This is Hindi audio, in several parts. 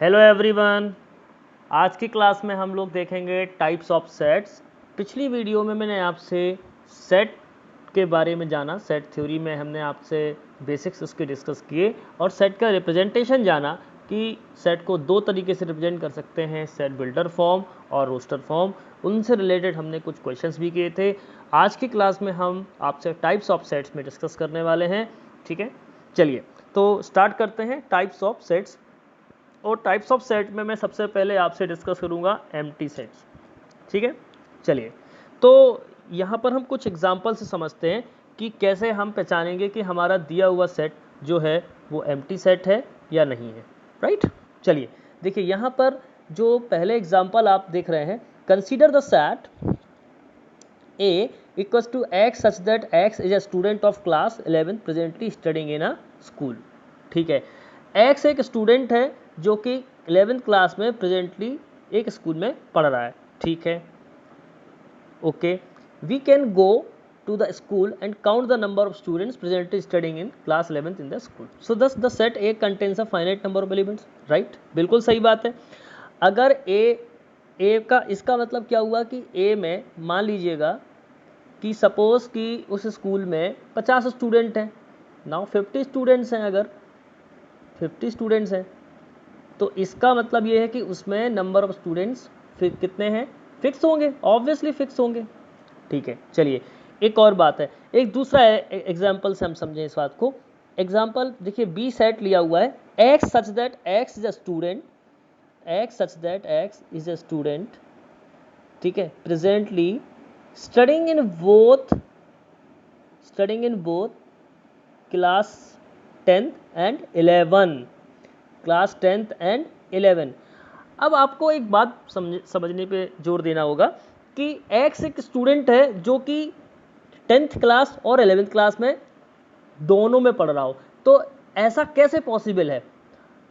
Hello everyone. आज की क्लास में हम लोग देखेंगे टाइप्स ऑफ सेट्स। पिछली वीडियो में मैंने आपसे सेट के बारे में जाना, सेट थ्योरी में हमने आपसे बेसिक्स उसके डिस्कस किए और सेट का रिप्रेजेंटेशन जाना कि सेट को दो तरीके से रिप्रेजेंट कर सकते हैं, सेट बिल्डर फॉर्म और रोस्टर फॉर्म। उनसे रिलेटेड हमने कुछ क्वेश्चंस भी किए थे। आज की क्लास में हम आपसे टाइप्स ऑफ सेट्स में डिस्कस करने वाले हैं। ठीक है, चलिए तो स्टार्ट करते हैं टाइप्स ऑफ सेट्स। और टाइप्स ऑफ सेट में मैं सबसे पहले आपसे डिस्कस करूंगा एम्प्टी सेट्स। ठीक है, चलिए तो यहाँ पर हम कुछ एग्जांपल से समझते हैं कि कैसे हम पहचानेंगे कि हमारा दिया हुआ सेट जो है वो एम्प्टी सेट है या नहीं है। राइट, चलिए देखिए यहाँ पर जो पहले एग्जांपल आप देख रहे हैं, consider the set A equals to X such that X is a student of class 11 presently studying in a school। ठीक है, X एक स्टूडेंट है जो कि 11th क्लास में प्रेजेंटली एक स्कूल में पढ़ रहा है। ठीक है, okay, we can go to the school and count the number of students presently studying in class 11th in the school, so thus the set A contains a finite number of elements। right, बिल्कुल सही बात है। अगर A का इसका मतलब क्या हुआ कि A में मान लीजिएगा कि सपोज कि उस स्कूल में 50 स्टूडेंट हैं, नाउ 50 स्टूडेंट्स हैं। अगर 50 स्टूडेंट्स हैं तो इसका मतलब ये है कि उसमें नंबर ऑफ स्टूडेंट्स कितने हैं, फिक्स होंगे, ऑब्वियसली फिक्स होंगे। ठीक है, चलिए एक और बात है, एक दूसरा एग्जाम्पल से हम समझें इस बात को। एग्जाम्पल देखिए, बी सेट लिया हुआ है, x such that x is a student, x such that x is a student, ठीक है, presently studying in both class 10th and 11, class 10th and 11। अब आपको एक बात समझने पे जोर देना होगा कि एक्स एक स्टूडेंट है जो कि 10th क्लास और 11th क्लास में दोनों में पढ़ रहा हो। तो ऐसा कैसे पॉसिबल है?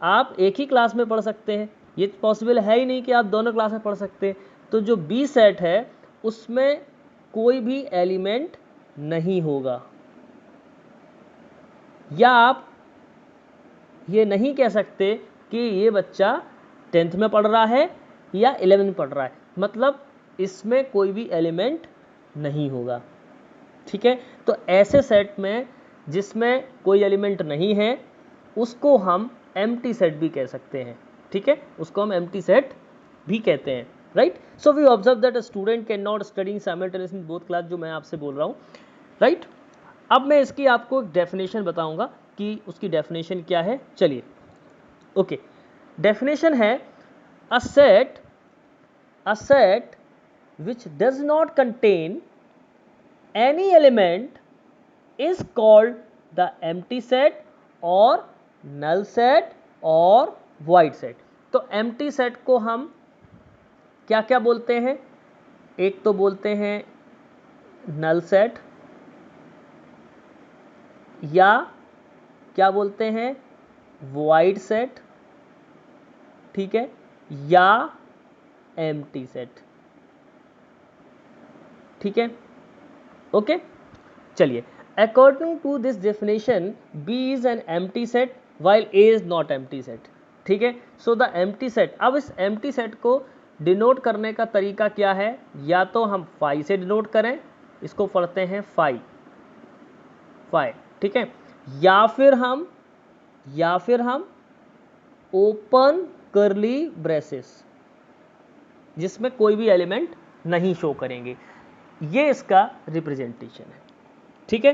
आप एक ही क्लास में पढ़ सकते हैं, ये पॉसिबल है ही नहीं कि आप दोनों क्लास में पढ़ सकते हैं। तो जो बी सेट है उसमें कोई भी एलिमेंट नहीं होगा, या आप ये नहीं कह सकते कि ये बच्चा 10th में पढ़ रहा है या 11th में पढ़ रहा है, मतलब इसमें कोई भी एलिमेंट नहीं होगा। ठीक है, तो ऐसे सेट में जिसमें कोई एलिमेंट नहीं है उसको हम एम्प्टी सेट भी कह सकते हैं। ठीक है, उसको हम एम्प्टी सेट भी कहते हैं। Right, so we observe that a student can not study simultaneously in both class, जो मैं आपसे बोल रहा हूँ। राइट, अब मैं इसकी आपको एक डेफिनेशन बताऊंगा कि उसकी डेफिनेशन क्या है। चलिए, ओके, डेफिनेशन है a set which does not contain any element is called the empty set or null set or void set। तो empty set को हम क्या क्या बोलते हैं? एक तो बोलते हैं null set, या क्या बोलते हैं void set, ठीक है, या empty set। ठीक है, ओके, चलिए, according to this definition B is an empty set while A is not empty set. ठीक है, सो द एम्प्टी सेट, अब इस एम्प्टी सेट को डिनोट करने का तरीका क्या है? या तो हम फाई से डिनोट करें, इसको पढ़ते हैं फाई, ठीक है, या फिर हम ओपन करली ब्रेसेस जिसमें कोई भी एलिमेंट नहीं शो करेंगे, ये इसका रिप्रेजेंटेशन है। ठीक है,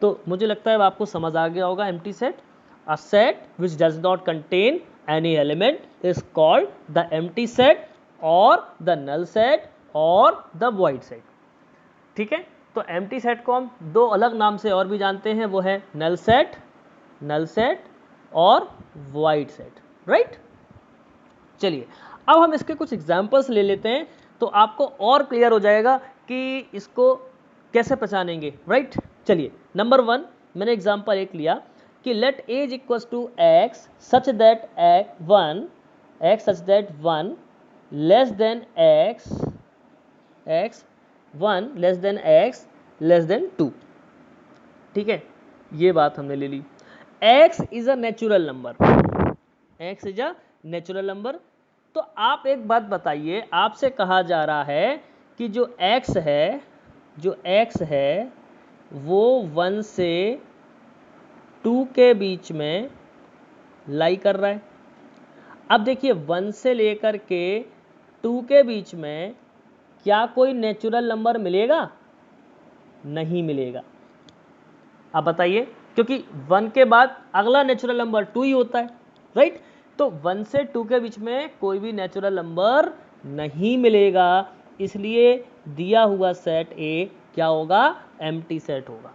तो मुझे लगता है आपको समझ आ गया होगा। Empty set, a set which does not contain any element is called the empty set और द नल सेट और द वॉइड सेट। ठीक है, तो एम्प्टी सेट को हम दो अलग नाम से और भी जानते हैं, वो है नल सेट और वॉइड सेट। राइट, चलिए अब हम इसके कुछ एग्जाम्पल्स ले लेते हैं तो आपको और क्लियर हो जाएगा कि इसको कैसे पहचानेंगे। राइट, चलिए, नंबर 1 मैंने एग्जाम्पल एक लिया कि let S equals to x such that one less than x less than 2। ठीक है, ये बात हमने ले ली। x is a natural number, x is a natural number. तो आप एक बात बताइए, आपसे कहा जा रहा है कि जो x है वो 1 से 2 के बीच में लाई कर रहा है। अब देखिए 1 से लेकर के 2 के बीच में क्या कोई नेचुरल नंबर मिलेगा? नहीं मिलेगा। अब बताइए, क्योंकि 1 के बाद अगला नेचुरल नंबर 2 ही होता है, राइट? तो 1 से 2 के बीच में कोई भी नेचुरल नंबर नहीं मिलेगा, इसलिए दिया हुआ सेट ए क्या होगा? एम्प्टी सेट होगा।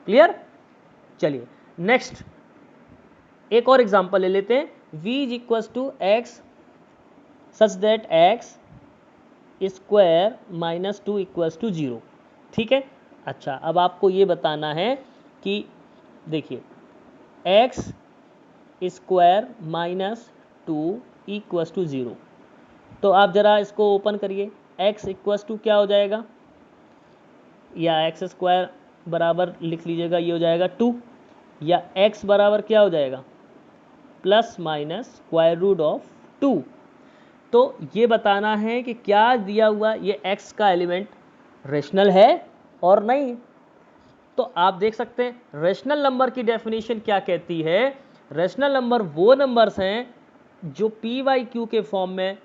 क्लियर? चलिए नेक्स्ट एक और एग्जांपल ले लेते हैं। v is equal to x such that x square minus 2 equals to 0। ठीक है। अच्छा, अब आपको ये बताना है कि देखिए x square minus 2 equals to 0। तो आप जरा इसको ओपन करिए। x इक्वल्स टू क्या हो जाएगा, या एक्स स्क्वायर बराबर लिख लीजिएगा, ये हो जाएगा 2, या x बराबर क्या हो जाएगा? Plus minus square root of 2। तो ये बताना है कि क्या दिया हुआ ये x का एलिमेंट रेशनल है और नहीं। तो आप देख सकते हैं रेशनल नंबर की डेफिनेशन क्या कहती है। रेशनल नंबर वो नंबर्स हैं जो पी वाई क्यू के फॉर्म में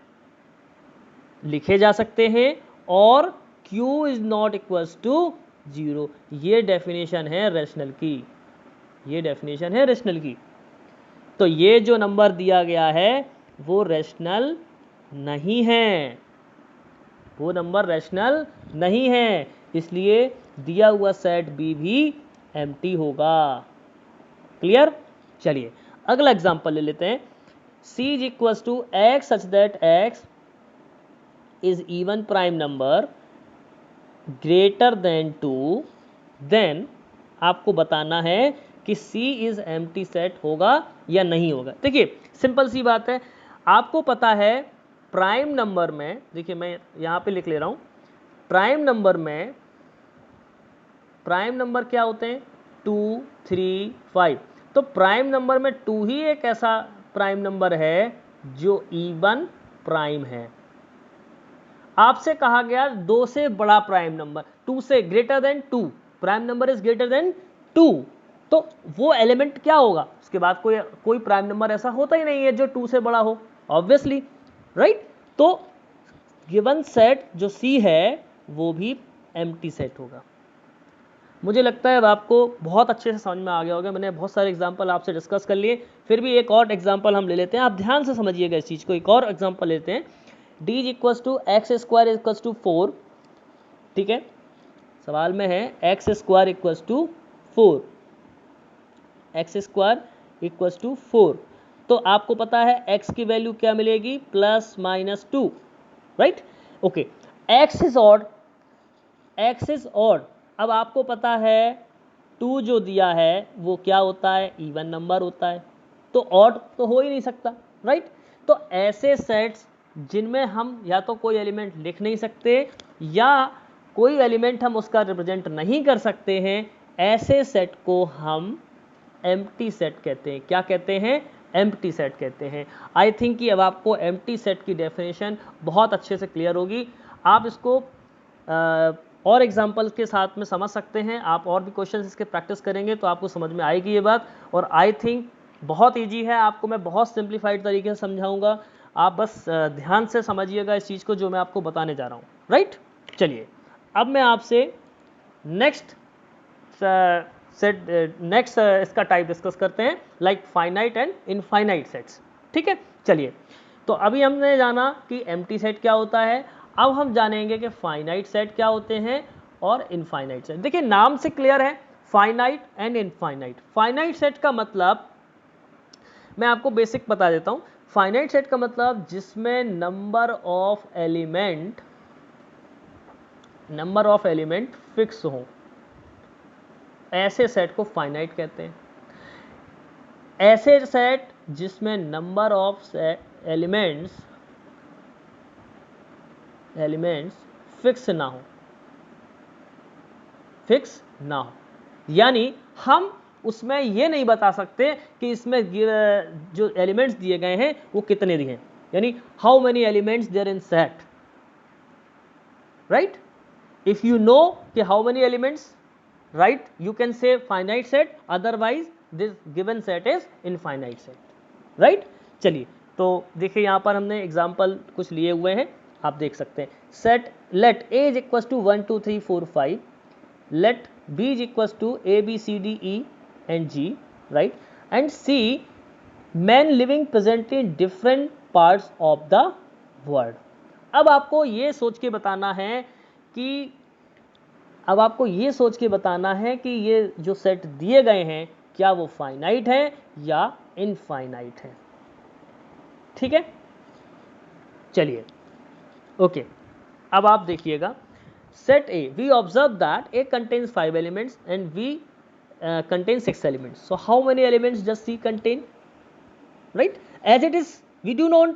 लिखे जा सकते हैं और q is not equals to 0। ये डेफिनेशन है रेशनल की, ये डेफिनेशन है रेशनल की। तो ये जो नंबर दिया गया है वो रेशनल नहीं है, वो नंबर रेशनल नहीं है, इसलिए दिया हुआ सेट बी भी एम्प्टी होगा। क्लियर? चलिए अगला एग्जांपल ले लेते हैं। c is equal to x such that x is even prime number greater than 2, then आपको बताना है कि c इज एम्प्टी सेट होगा या नहीं होगा। देखिए सिंपल सी बात है, आपको पता है प्राइम नंबर में, देखिए मैं यहाँ पे लिख ले रहा हूँ, प्राइम नंबर क्या होते हैं? 2, 3, 5। तो प्राइम नंबर में 2 ही एक ऐसा प्राइम नंबर है जो इवन प्राइम है। आपसे कहा गया 2 से बड़ा प्राइम नंबर, 2 से greater than 2, prime number is greater than 2, तो वो एलिमेंट क्या होगा? उसके बाद कोई प्राइम नंबर ऐसा होता ही नहीं है जो 2 से बड़ा हो, ऑब्वियसली, राइट? तो गिवन सेट जो C है वो भी एम्प्टी सेट होगा। मुझे लगता है अब आपको बहुत अच्छे से समझ में आ गया होगा। मैंने बहुत सारे एग्जांपल आपसे डिस्कस कर लिए, फिर भी एक और एग्जांपल हम ले लेते हैं। आप ध्यान से समझिएगा इस चीज़ को। एक और एग्जांपल लेते हैं। d is equals to x square equals to 4। ठीक है, सवाल में है x square equals to 4, x square equals to 4। तो आपको पता है x की वैल्यू क्या मिलेगी? Plus minus 2, right? Okay, x is odd, x is odd. अब आपको पता है 2 जो दिया है वो क्या होता है? इवन नंबर होता है, तो ऑड तो हो ही नहीं सकता, राइट? तो ऐसे सेट्स जिनमें हम या तो कोई एलिमेंट लिख नहीं सकते या कोई एलिमेंट हम उसका रिप्रेजेंट नहीं कर सकते हैं, ऐसे सेट को हम एम्प्टी सेट कहते हैं। क्या कहते हैं? एम्प्टी सेट कहते हैं। आई थिंक कि अब आपको एम्प्टी सेट की डेफिनेशन बहुत अच्छे से क्लियर होगी। आप इसको और एग्जांपल्स के साथ में समझ सकते हैं। आप और भी क्वेश्चंस इसके प्रैक्टिस करेंगे तो आपको समझ में आएगी ये बात। और आई थिंक बहुत ईजी है, आपको मैं बहुत सिंप्लीफाइड तरीके से समझाऊंगा। आप बस ध्यान से समझिएगा इस चीज़ को जो मैं आपको बताने जा रहा हूँ, राइट? चलिए अब मैं आपसे नेक्स्ट इसका टाइप डिस्कस करते हैं, like finite and infinite sets. ठीक है, चलिए। तो अभी हमने जाना कि एम्प्टी सेट क्या होता है, अब हम जानेंगे कि फाइनाइट सेट क्या होते हैं और इनफाइनाइट सेट। देखिए नाम से क्लियर है, finite and infinite. Finite set का मतलब मैं आपको बेसिक बता देता हूँ। फाइनाइट सेट का मतलब जिसमें नंबर ऑफ एलिमेंट फिक्स हो, ऐसे सेट को फाइनाइट कहते हैं। ऐसे सेट जिसमें नंबर ऑफ एलिमेंट्स फिक्स ना हो, यानी हम उसमें ये नहीं बता सकते कि इसमें जो एलिमेंट्स दिए गए हैं वो कितने दिए हैं, यानी how many elements there in set, right. If you know कि how many elements, right, you can say finite set, otherwise this given set is infinite set, right. चलिए, तो देखिए यहाँ पर हमने एग्जाम्पल कुछ लिए हुए हैं, आप देख सकते हैं। Set let A is equal to 1 2 3 4 5, let b is equals to a b c d e and g, right, and c men living presently in different parts of the world। अब आपको ये सोच के बताना है कि ये जो सेट दिए गए हैं क्या वो फाइनाइट है या इनफाइनाइट है, ठीक है। चलिए, ओके, अब आप देखिएगा set A, we observe that A contains 5 elements and V contains 6 elements. So how many elements does C contain? Right? As it is, we do not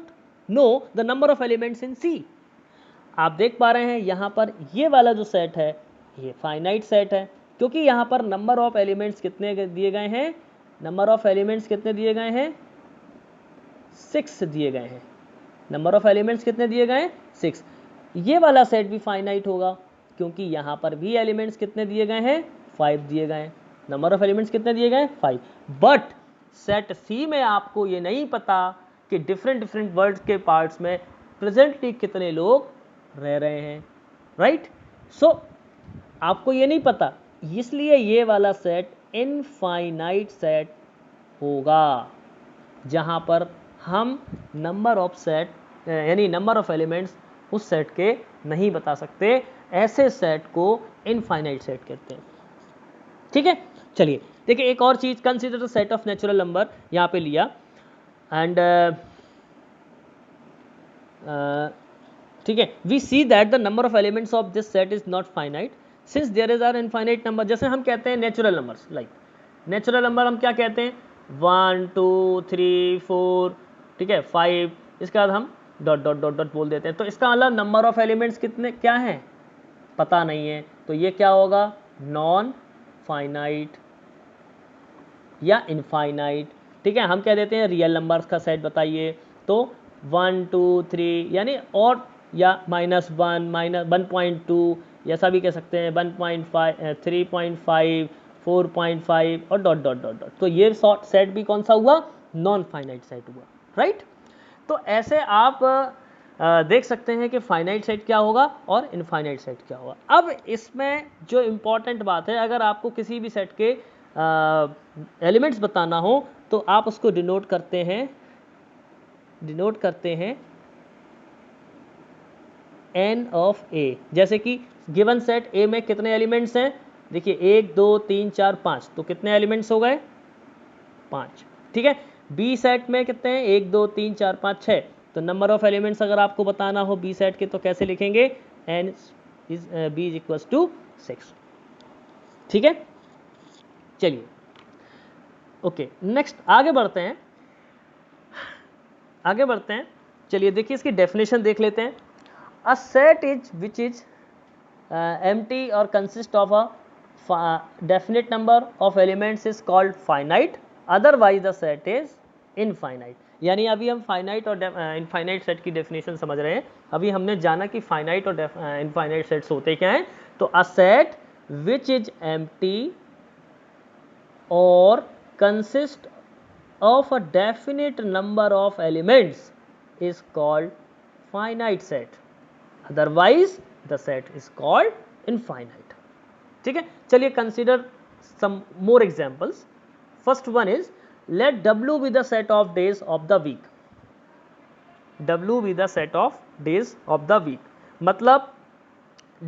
know the number of elements in C. आप देख पा रहे हैं यहाँ पर ये वाला जो सेट है ये फाइनाइट सेट है, क्योंकि यहाँ पर नंबर ऑफ एलिमेंट्स कितने दिए गए हैं, नंबर ऑफ एलिमेंट्स कितने दिए गए हैं, 6 दिए गए हैं। नंबर ऑफ एलिमेंट्स कितने दिए गए हैं, 6। ये वाला सेट भी फाइनाइट होगा क्योंकि यहाँ पर भी एलिमेंट्स कितने दिए गए हैं, 5 दिए गए हैं। नंबर ऑफ एलिमेंट्स कितने दिए गए हैं, 5। बट सेट सी में आपको ये नहीं पता कि डिफरेंट वर्ल्ड के पार्ट्स में प्रेजेंटली कितने लोग रह रहे हैं, राइट। सो आपको ये नहीं पता, इसलिए ये वाला सेट इनफाइनाइट सेट होगा, जहाँ पर हम नंबर ऑफ सेट यानी नंबर ऑफ एलिमेंट्स उस सेट के नहीं बता सकते, ऐसे सेट को इनफाइनाइट सेट कहते हैं, ठीक है। चलिए देखिए एक और चीज, consider the set of natural number यहाँ पे लिया एंड ठीक है, we see that the number of elements of this set is not finite since there is are infinite number. जैसे हम कहते हैं natural numbers, like natural number हम क्या कहते हैं, 1 2 3 4, ठीक है, 5, इसके बाद हम डॉट डॉट डॉट डॉट बोल देते हैं। तो इसका मतलब नंबर ऑफ एलिमेंट्स कितने क्या हैं पता नहीं है, तो ये क्या होगा, नॉन फाइनाइट या इनफाइनाइट, ठीक है। हम कह देते हैं रियल नंबर्स का सेट बताइए, तो 1 2 3 यानी और या -1 -1.2 ऐसा भी कह सकते हैं, 1.5 3.5 4.5 और डॉट डॉट डॉट डॉट। तो ये सेट भी कौन सा हुआ, नॉन फाइनाइट सेट हुआ, राइट। तो ऐसे आप देख सकते हैं कि फाइनाइट सेट क्या होगा और इनफाइनाइट सेट क्या होगा। अब इसमें जो इम्पॉर्टेंट बात है, अगर आपको किसी भी सेट के एलिमेंट्स बताना हो तो आप उसको डिनोट करते हैं n ऑफ a। जैसे कि गिवन सेट a में कितने एलिमेंट्स हैं, देखिए 1 2 3 4 5, तो कितने एलिमेंट्स हो गए, 5, ठीक है। बी सेट में कितने हैं, 1 2 3 4 5 6, तो नंबर ऑफ एलिमेंट्स अगर आपको बताना हो बी सेट के तो कैसे लिखेंगे, n is b is equals to 6, ठीक है। चलिए ओके, नेक्स्ट आगे बढ़ते हैं। चलिए देखिए इसकी डेफिनेशन देख लेते हैं। A set is which is empty और consist of a definite number of elements is called finite, otherwise the set is infinite. यानी अभी हम फाइनाइट और इनफाइनाइट सेट की डेफिनेशन समझ रहे हैं। अभी हमने जाना कि फाइनाइट और इनफाइनाइट सेट्स होते क्या हैं। तो a set which is empty और consist of a definite number of elements is called finite set, otherwise the set is called infinite, ठीक है। चलिए consider some more examples. First one is let W be the set of days of the week. W be the set of days of the week, मतलब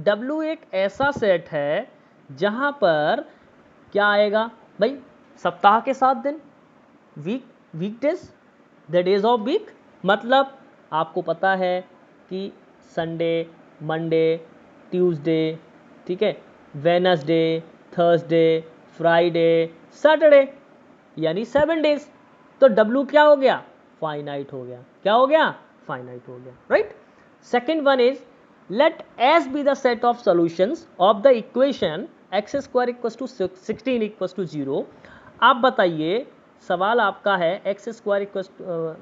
W एक ऐसा सेट है जहां पर क्या आएगा भाई, सप्ताह के 7 दिन, weekdays, the days of week. मतलब आपको पता है कि संडे, मंडे, ट्यूसडे, ठीक है, वेनसडे, थर्सडे, फ्राइडे, सैटरडे, यानी 7 डेज। तो डब्ल्यू क्या हो गया, फाइनाइट हो गया। क्या हो गया, फाइनाइट हो गया, right. Second one is let S be the set of solutions of the equation x² = 16 = 0 आप बताइए, सवाल आपका है एक्स स्क्वायर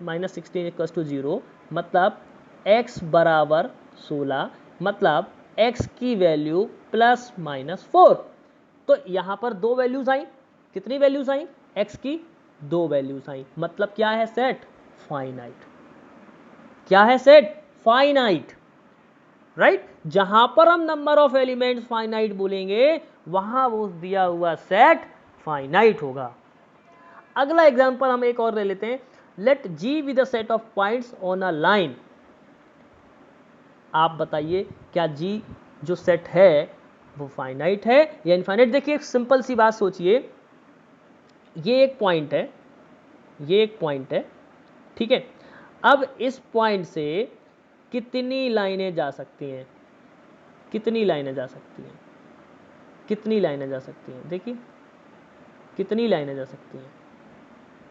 -16 = 0, मतलब x बराबर 16, मतलब x की वैल्यू ±4। तो यहाँ पर दो वैल्यूज आई, कितनी वैल्यूज आई, x की दो वैल्यूज आई, मतलब क्या है सेट, फाइनाइट। क्या है सेट, फाइनाइट, राइट। जहां पर हम नंबर ऑफ एलिमेंट्स फाइनाइट बोलेंगे वहां वो दिया हुआ सेट फाइनाइट होगा। अगला एग्जांपल हम एक और ले लेते हैं, let G with a set of points on a line. आप बताइए क्या G जो सेट है वो फाइनाइट है या इनफाइनाइट। देखिए एक सिंपल सी बात सोचिए, ये एक पॉइंट है, ये एक पॉइंट है, ठीक है। अब इस पॉइंट से कितनी लाइनें जा सकती हैं, कितनी लाइनें जा सकती हैं, कितनी लाइनें जा सकती हैं, देखिए कितनी लाइनें जा सकती हैं,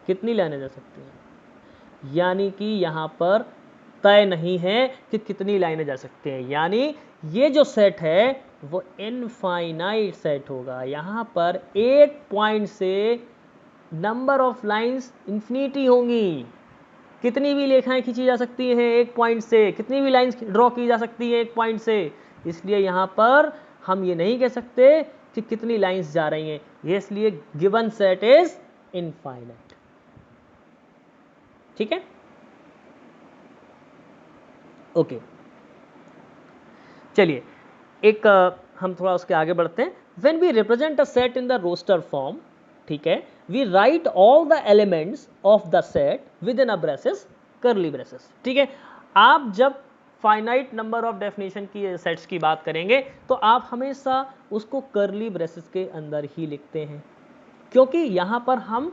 कितनी लाइनें जा सकती हैं। यानी कि यहाँ पर तय नहीं है कि कितनी लाइनें जा सकती हैं, यानी ये जो सेट है वो इनफाइनाइट सेट होगा। यहाँ पर एक पॉइंट से नंबर ऑफ लाइंस इन्फिनिटी होंगी, कितनी भी रेखाएं खींची जा सकती हैं एक पॉइंट से, कितनी भी लाइंस ड्रॉ की जा सकती है एक पॉइंट से। इसलिए यहाँ पर हम ये नहीं कह सकते कि कितनी लाइंस जा रही हैं, ये इसलिए गिवन सेट इज इनफाइनाइट। ठीक है, ओके। चलिए एक हम थोड़ा उसके आगे बढ़ते हैं। When we represent a set in the roster form, ठीक है, we write all the elements of the set with in a braces, curly braces. ठीक है, आप जब फाइनाइट नंबर ऑफ डेफिनेशन की सेट्स की बात करेंगे तो आप हमेशा उसको करली ब्रेसेस के अंदर ही लिखते हैं, क्योंकि यहां पर हम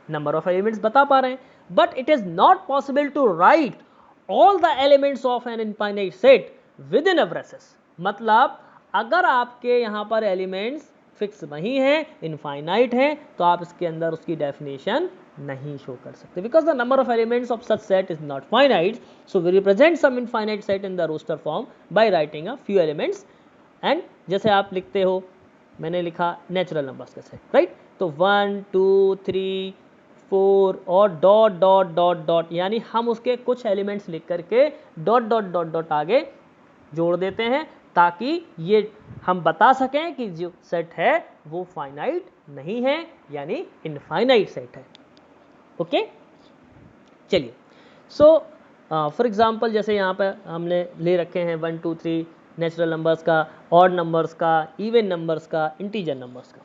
नंबर ऑफ एलिमेंट्स बता पा रहे हैं। But it is not possible to write all the elements of an infinite set with in a braces. मतलब अगर आपके यहां पर एलिमेंट्स फिक्स नहीं है, इनफाइनाइट है, तो आप इसके अंदर उसकी डेफिनेशन नहीं शो कर सकते, because the number of elements of such set is not finite. So we represent some infinite set in the roster form by writing a few elements. And जैसे आप लिखते हो, मैंने लिखा नेचुरल नंबर्स का सेट, राइट। तो 1 2 3 4 और डॉट डॉट डॉट डॉट, यानी हम उसके कुछ एलिमेंट्स लिख करके डॉट डॉट डॉट डॉट आगे जोड़ देते हैं, ताकि ये हम बता सकें कि जो सेट है वो फाइनाइट नहीं है, यानी इनफाइनाइट सेट है। ओके, चलिए। सो फॉर एग्जांपल जैसे यहाँ पे हमने ले रखे हैं 1 2 3 नेचुरल नंबर्स का, ऑड नंबर्स का, इवन नंबर्स का, इंटीजर नंबर्स का,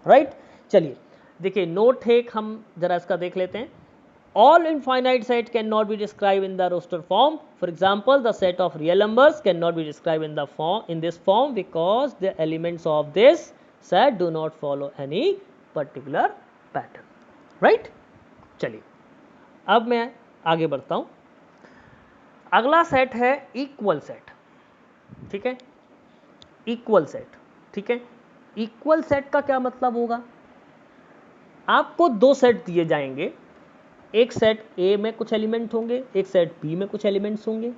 राइट। चलिए देखिए नोट एक हम जरा इसका देख लेते हैं। All infinite set cannot be described in the roster form. For example, the set of real numbers cannot be described in this form because the elements of this set do not follow any particular pattern. Right? चलिए अब मैं आगे बढ़ता हूं। अगला सेट है इक्वल सेट। ठीक है, इक्वल सेट। ठीक है, इक्वल सेट का क्या मतलब होगा, आपको दो सेट दिए जाएंगे, एक सेट ए में कुछ एलिमेंट होंगे, एक सेट बी में कुछ एलिमेंट्स होंगे।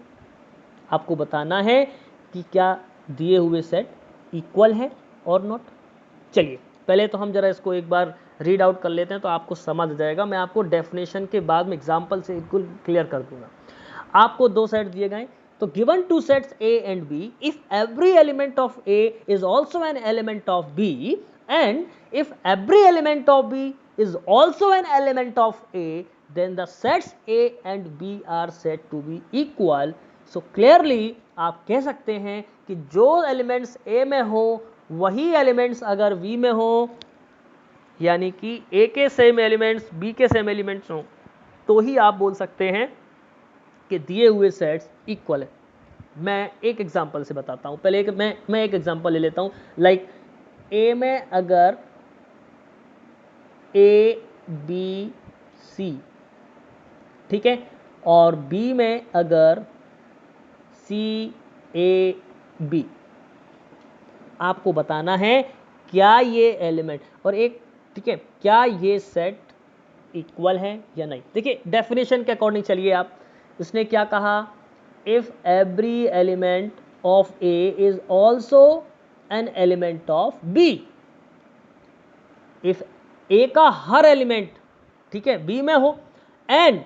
आपको बताना है कि क्या दिए हुए सेट इक्वल है और नॉट। चलिए पहले तो हम जरा इसको एक बार रीड आउट कर लेते हैं तो आपको समझ जाएगा। मैं आपको डेफिनेशन के बाद में एग्जांपल से बिल्कुल क्लियर कर दूंगा। आपको दो सेट दिए गए, तो given two sets A and B, if every element of A is also an element of B and if every element of B is also an element of A, then the sets A and B are said to be equal. So clearly आप कह सकते हैं कि जो एलिमेंट्स A में हो वही एलिमेंट्स अगर B में हो, यानी कि A के सेम एलिमेंट्स B के सेम एलिमेंट्स हो, तो ही आप बोल सकते हैं कि दिए हुए सेट्स इक्वल है। मैं एक एग्जांपल से बताता हूं। पहले मैं एक एग्जांपल ले लेता हूं। लाइक A में अगर ए बी सी, ठीक है, और बी में अगर सी ए बी, आपको बताना है क्या ये एलिमेंट और एक, ठीक है, क्या ये सेट इक्वल है या नहीं। देखिए डेफिनेशन के अकॉर्डिंग चलिए आप, इसने क्या कहा, if every element of A is also an element of B, if A का हर एलिमेंट, ठीक है, बी में हो, and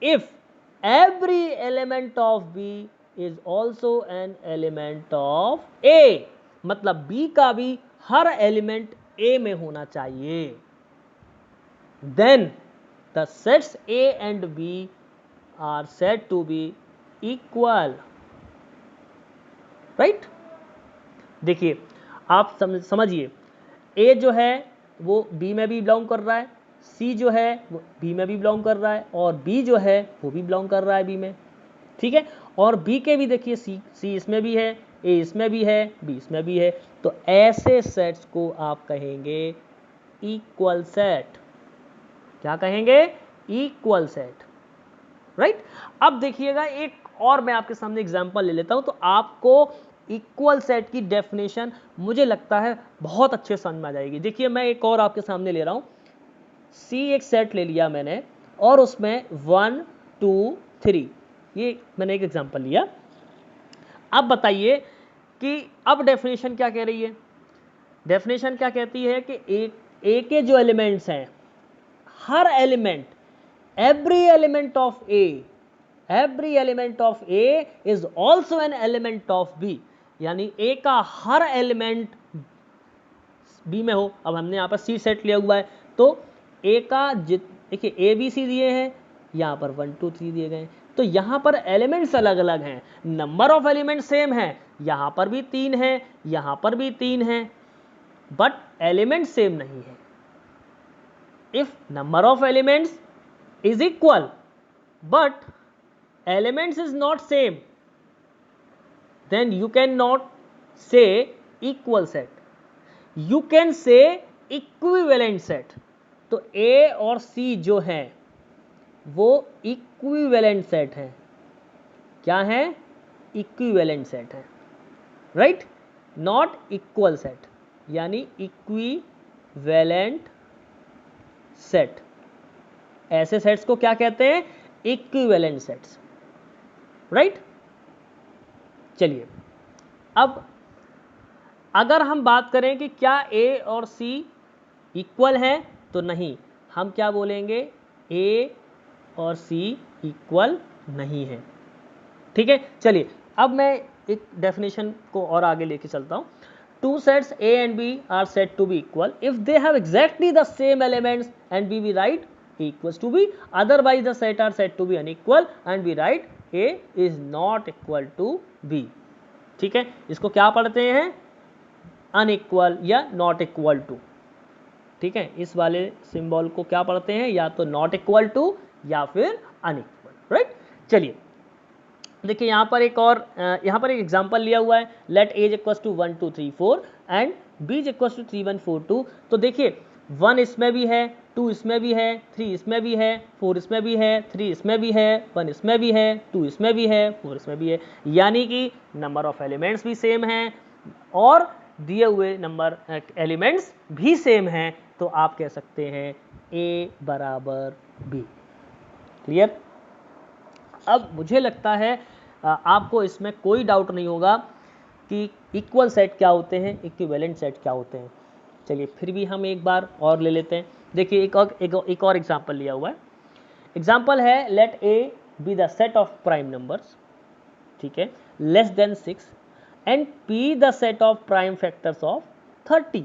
if every element of B is also an element of A, मतलब बी का भी हर एलिमेंट ए में होना चाहिए, then the sets A and B are said to be equal. Right, देखिए आप समझिए, ए जो है वो बी में भी बिलोंग कर रहा है, सी जो है वो बी में भी बिलोंग कर रहा है, और बी जो है वो भी बिलोंग कर रहा है बी में, ठीक है, और बी के भी देखिए सी इसमें भी है, ए इसमें भी है, बी इसमें भी है, तो ऐसे सेट्स को आप कहेंगे इक्वल सेट। क्या कहेंगे? Equal set. राइट, अब देखिएगा एक और मैं आपके सामने एग्जांपल ले लेता हूं, तो आपको इक्वल सेट की डेफिनेशन मुझे लगता है बहुत अच्छे समझ में आ जाएगी। देखिए मैं एक और आपके सामने ले रहा हूं, सी एक सेट ले लिया मैंने, और उसमें 1 2 3, ये मैंने एक एग्जांपल लिया। अब बताइए कि अब डेफिनेशन क्या कह रही है? डेफिनेशन क्या कहती है कि ए के जो एलिमेंट्स हैं, हर element, every element of A is also an element of B, यानी A का हर एलिमेंट B में हो। अब हमने यहाँ पर C सेट लिया हुआ है, तो A का देखिए A B C दिए हैं, यहाँ पर 1 2 3 दिए गए, तो यहाँ पर एलिमेंट्स अलग अलग हैं, नंबर ऑफ एलिमेंट सेम है, यहाँ पर भी 3 है, यहाँ पर भी 3 है, बट एलिमेंट सेम नहीं है। If number of elements is equal but elements is not same, then you cannot say equal set, you can say equivalent set। तो A और C जो है वो equivalent set है। क्या है? equivalent set है, right, not equal set, यानी equivalent set। ऐसे सेट्स को क्या कहते हैं? Equivalent sets. राइट, चलिए अब अगर हम बात करें कि क्या ए और सी इक्वल है, तो नहीं, हम क्या बोलेंगे? ए और सी इक्वल नहीं है। ठीक है, चलिए अब मैं एक डेफिनेशन को और आगे लेके चलता हूं। Two sets A and B are said to be equal if they have exactly the same elements and B we write equals to b, otherwise the set are said to be unequal and we write a is not equal to b। ठीक है, इसको क्या पढ़ते हैं? अनइक्वल या नॉट इक्वल टू। ठीक है, इस वाले सिंबल को क्या पढ़ते हैं? या तो नॉट इक्वल टू या फिर अनइक्वल। राइट, चलिए देखिए यहाँ पर एक और यहाँ पर एक एग्जांपल लिया हुआ है, let a equal to 1 2 3 4 and b equal to 3 1 4 2। तो देखिए 1 इसमें भी है, 2 इसमें भी है, 3 इसमें भी है, 4 इसमें भी है, 3 इसमें भी है, 1 इसमें भी है, 2 इसमें भी है, 4 इसमें भी है, यानी कि नंबर ऑफ एलिमेंट्स भी सेम हैं और दिए हुए नंबर एलिमेंट्स भी सेम हैं, तो आप कह सकते हैं A बराबर B। क्लियर? अब मुझे लगता है आपको इसमें कोई डाउट नहीं होगा कि इक्वल सेट क्या होते हैं, इक्विवेलेंट सेट क्या होते हैं। चलिए फिर भी हम एक बार और ले लेते हैं। देखिए एक और एग्जांपल लिया हुआ है। एग्जांपल है let A B the set of prime numbers, ठीक है, less than 6 and P the set of prime factors of 30।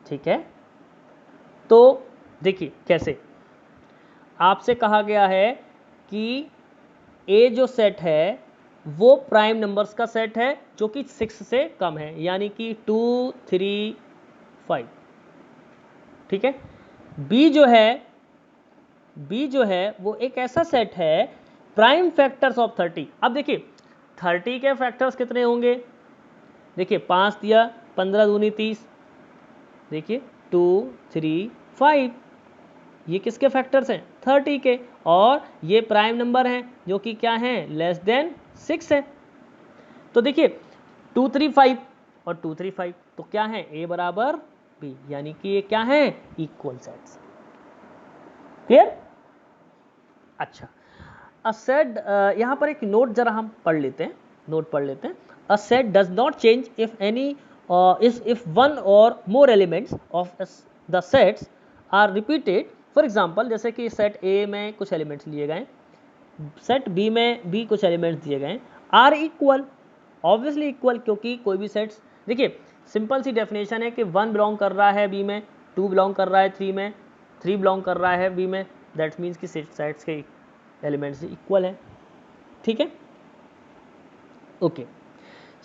ठीक है, तो देखिए कैसे आपसे कहा गया है कि ए जो सेट है वो प्राइम नंबर्स का सेट है जो कि 6 से कम है, यानी कि 2 3 5। ठीक है, बी जो है वो एक ऐसा सेट है प्राइम फैक्टर्स ऑफ 30। अब देखिए 30 के फैक्टर्स कितने होंगे? देखिए 5 दिया, 15 दूनी 30, देखिए 2 3 5, ये किसके फैक्टर्स हैं? 30 के, और ये प्राइम नंबर हैं जो कि क्या हैं? लेस देन 6 है। तो देखिए 2 3 5 और 2 3 5, तो क्या है? A बराबर B, यानी कि ये क्या है? Equal sets. क्लियर? अच्छा, अ सेट, यहां पर एक नोट जरा हम पढ़ लेते हैं, नोट पढ़ लेते हैं। A set does not change if any if one or more elements of the sets are repeated, for example जैसे कि सेट ए में कुछ एलिमेंट्स लिए गए, सेट बी में भी कुछ एलिमेंट्स दिए गए, आर इक्वल, ऑब्वियसली इक्वल, क्योंकि कोई भी सेट्स, देखिए सिंपल सी डेफिनेशन है कि 1 बिलोंग कर रहा है बी में, 2 बिलोंग कर रहा है 3 में, 3 बिलोंग कर रहा है बी में, दैट मीन्स कि सेट्स के एलिमेंट्स इक्वल है। ठीक है, ओके।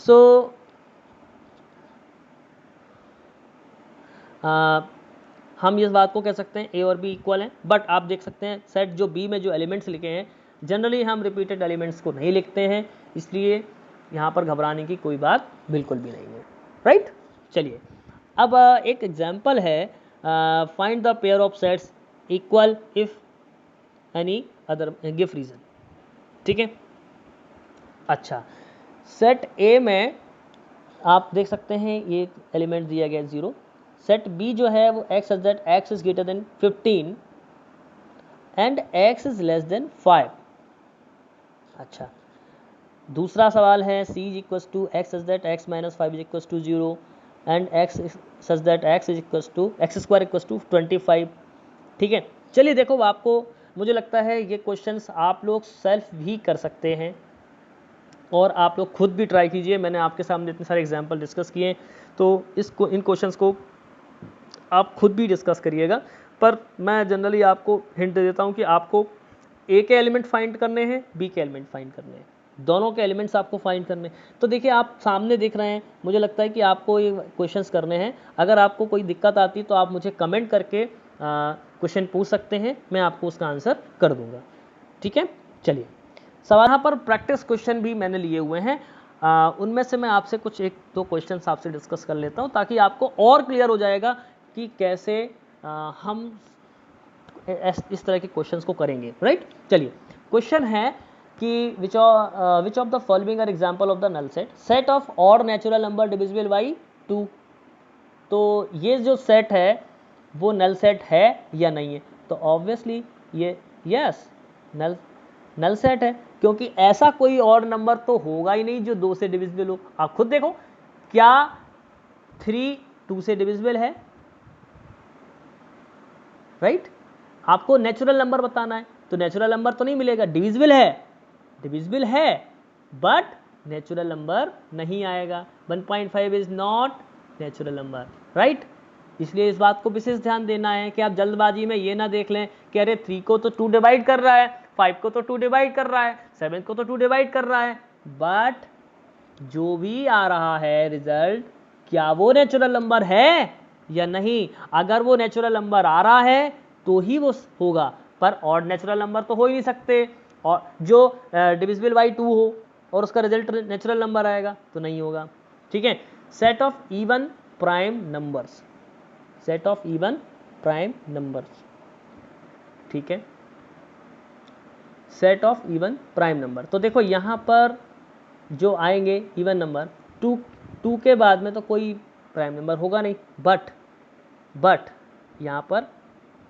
सो हम इस बात को कह सकते हैं ए और बी इक्वल हैं, बट आप देख सकते हैं सेट जो बी में जो एलिमेंट्स लिखे हैं, जनरली हम रिपीटेड एलिमेंट्स को नहीं लिखते हैं, इसलिए यहाँ पर घबराने की कोई बात बिल्कुल भी नहीं है, राइट। चलिए अब एक एग्जाम्पल है, find the pair of sets equal if any other give reason. ठीक है, अच्छा, सेट ए में आप देख सकते हैं ये एलिमेंट दिया गया 0, सेट बी जो है वो x such that x is greater than 15 and x is less than 5। अच्छा, दूसरा सवाल है c is equal to x such that x minus 5 is equal to 0 and x such that x is equal to x square equal to 25। ठीक है, चलिए देखो, आपको मुझे लगता है ये क्वेश्चंस आप लोग सेल्फ भी कर सकते हैं और आप लोग खुद भी ट्राई कीजिए। मैंने आपके सामने इतने सारे एग्जाम्पल डिस्कस किए, तो इन क्वेश्चंस को आप खुद भी डिस्कस करिएगा, पर मैं जनरली आपको हिंट दे देता हूँ कि आपको ए के एलिमेंट फाइंड करने हैं, बी के एलिमेंट फाइंड करने हैं, दोनों के एलिमेंट्स आपको फाइंड करने हैं। तो देखिए आप सामने देख रहे हैं, मुझे लगता है कि आपको ये क्वेश्चंस करने हैं। अगर आपको कोई दिक्कत आती तो आप मुझे कमेंट करके क्वेश्चन पूछ सकते हैं, मैं आपको उसका आंसर कर दूंगा। ठीक है, चलिए सवाल यहाँ पर प्रैक्टिस क्वेश्चन भी मैंने लिए हुए हैं, उनमें से मैं आपसे कुछ 1-2 क्वेश्चंस आपसे डिस्कस कर लेता हूँ, ताकि आपको और क्लियर हो जाएगा कि कैसे हम इस तरह के क्वेश्चंस को करेंगे, राइट। चलिए क्वेश्चन है कि which of the following are example of the null set, set of odd natural number divisible by 2। तो ये जो सेट है वो नल सेट है या नहीं है, तो ऑब्वियसली ये यस नल सेट है, क्योंकि ऐसा कोई ऑड नंबर तो होगा ही नहीं जो 2 से डिविजिबल हो। आप खुद देखो, क्या 3 2 से डिविजिबल है, राइट। आपको नेचुरल नंबर बताना है, तो नेचुरल नंबर तो नहीं मिलेगा, डिविजिबल है बट नेचुरल नंबर नहीं आएगा। 1.5 is not natural number, right. इसलिए इस बात को विशेष ध्यान देना है कि आप जल्दबाजी में ये ना देख लें कि अरे 3 को तो 2 डिवाइड कर रहा है, 5 को तो 2 डिवाइड कर रहा है, 7 को तो 2 डिवाइड कर रहा है, बट जो भी आ रहा है रिजल्ट, क्या वो नेचुरल नंबर है या नहीं। अगर वो नेचुरल नंबर आ रहा है तो ही वो होगा, पर ऑड नेचुरल नंबर तो हो ही नहीं सकते, और जो डिविजिबल बाई 2 हो और उसका रिजल्ट नेचुरल नंबर आएगा तो नहीं होगा। ठीक है, set of even prime numbers, set of even prime numbers, ठीक है, set of even prime number. तो देखो यहाँ पर जो आएंगे इवन नंबर, 2 के बाद में तो कोई प्राइम नंबर होगा नहीं, बट यहाँ पर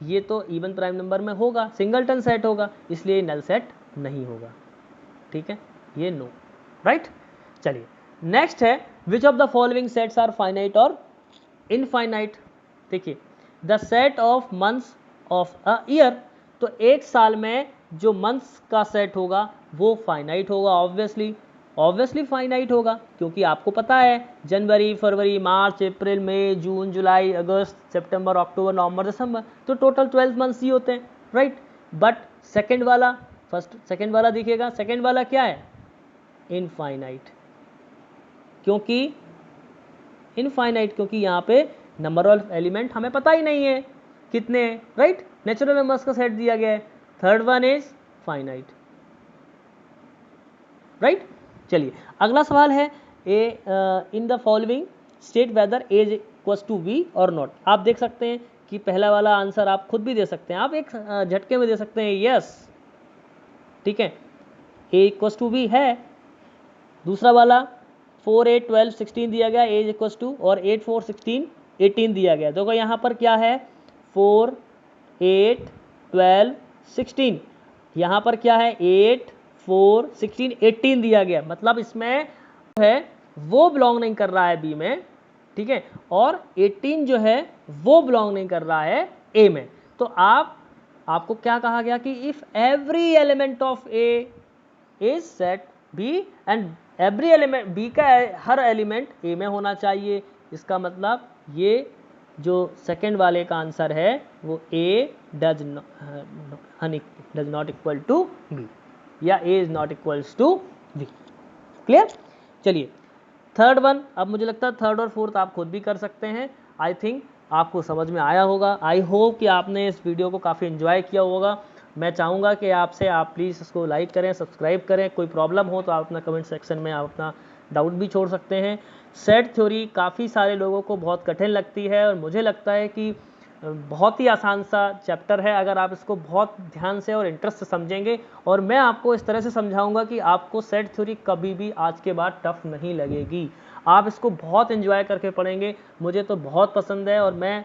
ये तो इवन प्राइम नंबर में होगा, सिंगलटन सेट होगा, इसलिए नल सेट नहीं होगा। ठीक है, ये नो, राइट। चलिए नेक्स्ट है, which of the following sets are finite और इनफाइनाइट। देखिए, the set of months of a year, तो एक साल में जो मंथ्स का सेट होगा वो फाइनाइट होगा, ऑब्वियसली फाइनाइट होगा, क्योंकि आपको पता है जनवरी, फरवरी, मार्च, अप्रैल, मई, जून, जुलाई, अगस्त, सितंबर, अक्टूबर, नवंबर, दिसंबर, तो टोटल 12 मंथ्स ही होते हैं, राइट। बट सेकंड वाला देखिएगा, सेकंड वाला क्या है, इनफाइनाइट, क्योंकि यहाँ पे नंबर ऑफ एलिमेंट हमें पता ही नहीं है कितने हैं, राइट, नेचुरल नंबर्स का सेट दिया गया है। Third one is finite, right. चलिए अगला सवाल है, in the following state whether as equals to B और नॉट। आप देख सकते हैं कि पहला वाला आंसर आप खुद भी दे सकते हैं, आप एक झटके में दे सकते हैं, यस, ठीक है, ए इक्वल्स टू बी है। दूसरा वाला 4, 8, 12, 16 दिया गया, एज इक्वल्स टू, और 8, 4, 16, 18 दिया गया। देखो यहाँ पर क्या है, 4, 8, 12, 16, यहाँ पर क्या है, 8, 4, 16, 18 दिया गया, मतलब इसमें है वो बिलोंग नहीं कर रहा है बी में, ठीक है, और 18 जो है वो बिलोंग नहीं कर रहा है ए में। तो आपको क्या कहा गया कि if every element of A is set B and every element B का हर एलिमेंट ए में होना चाहिए। इसका मतलब ये जो सेकेंड वाले का आंसर है वो A does not equal to B या A is not equals to B. Clear? चलिए थर्ड वन, अब मुझे लगता है थर्ड और फोर्थ आप खुद भी कर सकते हैं। आई थिंक आपको समझ में आया होगा। आई होप कि आपने इस वीडियो को काफ़ी एंजॉय किया होगा। मैं चाहूँगा कि आपसे आप प्लीज़ इसको लाइक करें, सब्सक्राइब करें। कोई प्रॉब्लम हो तो आप अपना कमेंट सेक्शन में आप अपना डाउट भी छोड़ सकते हैं। सेट थ्योरी काफ़ी सारे लोगों को बहुत कठिन लगती है और मुझे लगता है कि बहुत ही आसान सा चैप्टर है अगर आप इसको बहुत ध्यान से और इंटरेस्ट से समझेंगे। और मैं आपको इस तरह से समझाऊंगा कि आपको सेट थ्योरी कभी भी आज के बाद टफ नहीं लगेगी। आप इसको बहुत एंजॉय करके पढ़ेंगे। मुझे तो बहुत पसंद है और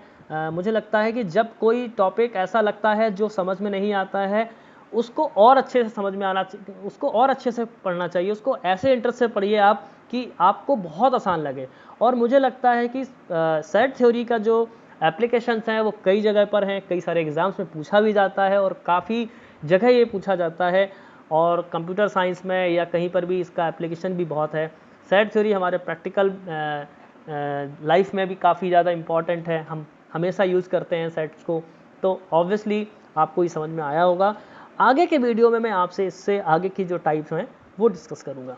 मुझे लगता है कि जब कोई टॉपिक ऐसा लगता है जो समझ में नहीं आता है उसको और अच्छे से समझ में आना चाहिए, उसको और अच्छे से पढ़ना चाहिए, उसको ऐसे इंटरेस्ट से पढ़िए आप कि आपको बहुत आसान लगे। और मुझे लगता है कि सेट थ्योरी का जो एप्लीकेशंस हैं वो कई जगह पर हैं, कई सारे एग्जाम्स में पूछा भी जाता है और काफ़ी जगह ये पूछा जाता है और कंप्यूटर साइंस में या कहीं पर भी इसका एप्लीकेशन भी बहुत है। सेट थ्योरी हमारे प्रैक्टिकल लाइफ में भी काफ़ी ज़्यादा इम्पॉर्टेंट है, हम हमेशा यूज़ करते हैं सेट्स को। तो ऑब्वियसली आपको ये समझ में आया होगा। आगे के वीडियो में मैं आपसे इससे आगे की जो टाइप्स हैं वो डिस्कस करूँगा।